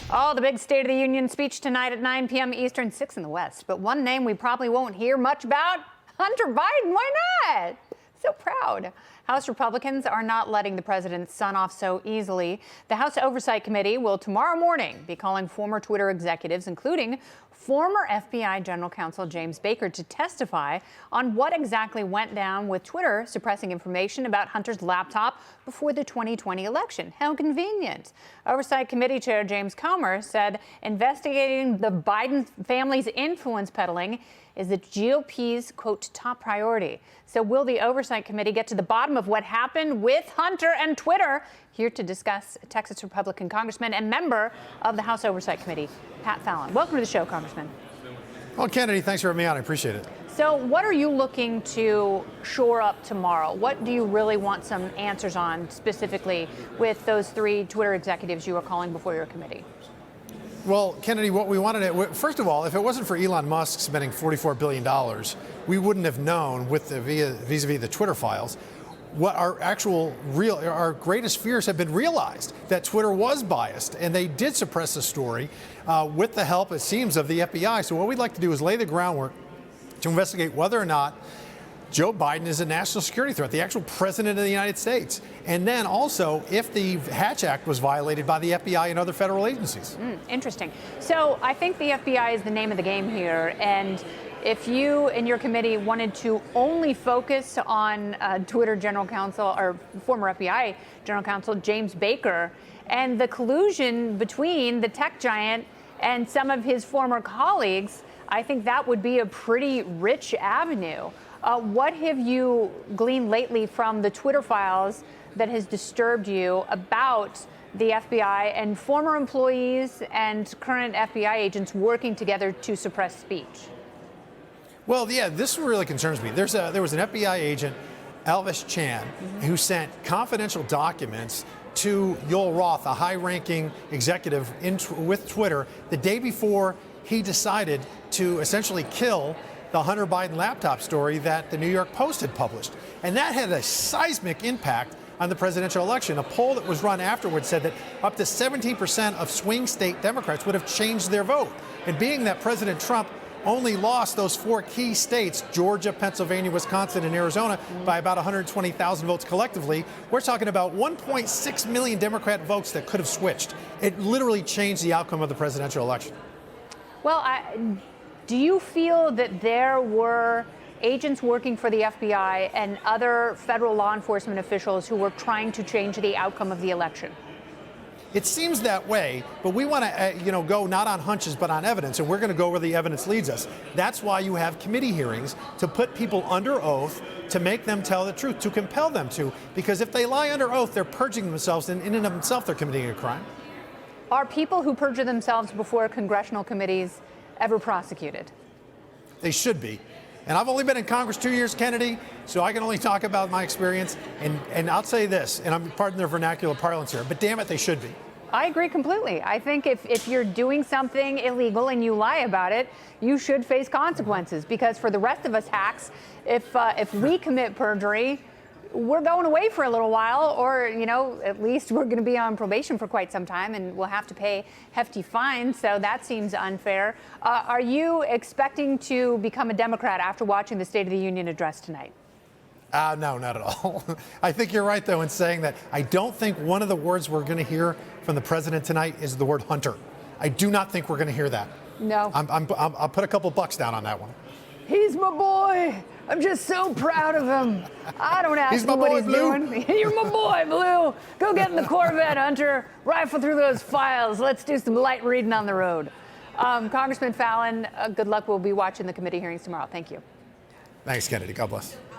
Oh, the big State of the Union speech tonight at 9 p.m. Eastern, 6 in the West. But one name we probably won't hear much about, Hunter Biden. Why not? So proud. House Republicans are not letting the president's son off so easily. The House Oversight Committee will tomorrow morning be calling former Twitter executives, including former FBI General Counsel James Baker, to testify on what exactly went down with Twitter suppressing information about Hunter's laptop before the 2020 election. How convenient. Oversight Committee Chair James Comer said investigating the Biden family's influence peddling is the GOP's, quote, top priority. So will the Oversight Committee get to the bottom of what happened with Hunter and Twitter? Here to discuss, Texas Republican Congressman and member of the House Oversight Committee, Pat Fallon. Welcome to the show, Congressman. Well, Kennedy, thanks for having me on. I appreciate it. So what are you looking to shore up tomorrow? What do you really want some answers on specifically with those three Twitter executives you are calling before your committee? Well, Kennedy, what we wanted to, first of all, if it wasn't for Elon Musk spending $44 billion, we wouldn't have known with the vis-a-vis the Twitter files what our greatest fears have been realized, that Twitter was biased and they did suppress the story with the help, it seems, of the FBI. So what we'd like to do is lay the groundwork to investigate whether or not Joe Biden is a national security threat, the actual president of the United States. And then also if the Hatch Act was violated by the FBI and other federal agencies. Interesting. So I think the FBI is the name of the game here. And if you and your committee wanted to only focus on Twitter General Counsel or former FBI General Counsel James Baker and the collusion between the tech giant and some of his former colleagues, I think that would be a pretty rich avenue. What have you gleaned lately from the Twitter files that has disturbed you about the FBI and former employees and current FBI agents working together to suppress speech? Well, yeah, this really concerns me. There was an FBI agent, Elvis Chan, who sent confidential documents to Yoel Roth, a high-ranking executive with Twitter, the day before he decided to essentially kill the Hunter Biden laptop story that the New York Post had published. And that had a seismic impact on the presidential election. A poll that was run afterwards said that up to 17% of swing state Democrats would have changed their vote. And being that President Trump only lost those four key states, Georgia, Pennsylvania, Wisconsin, and Arizona, by about 120,000 votes collectively, we're talking about 1.6 million Democrat votes that could have switched. It literally changed the outcome of the presidential election. Well, do you feel that there were agents working for the FBI and other federal law enforcement officials who were trying to change the outcome of the election? It seems that way, but we want to, go not on hunches, but on evidence, and we're going to go where the evidence leads us. That's why you have committee hearings, to put people under oath, to make them tell the truth, to compel them to, because if they lie under oath, they're purging themselves, and in and of themselves, they're committing a crime. Are people who perjure themselves before congressional committees ever prosecuted? They should be. And I've only been in Congress 2 years, Kennedy, so I can only talk about my experience. And I'll say this, and I'm pardon their vernacular parlance here, but damn it, they should be. I agree completely. I think if you're doing something illegal and you lie about it, you should face consequences. Because for the rest of us hacks, if we commit perjury, we're going away for a little while, or, at least we're going to be on probation for quite some time and we'll have to pay hefty fines. So that seems unfair. Are you expecting to become a Democrat after watching the State of the Union address tonight? No, not at all. I think you're right, though, in saying that I don't think one of the words we're going to hear from the president tonight is the word Hunter. I do not think we're going to hear that. No. I'll put a couple bucks down on that one. He's my boy. I'm just so proud of him. I don't ask him what he's doing. You're my boy, Blue. Go get in the Corvette, Hunter. Rifle through those files. Let's do some light reading on the road. Congressman Fallon, good luck. We'll be watching the committee hearings tomorrow. Thank you. Thanks, Kennedy. God bless.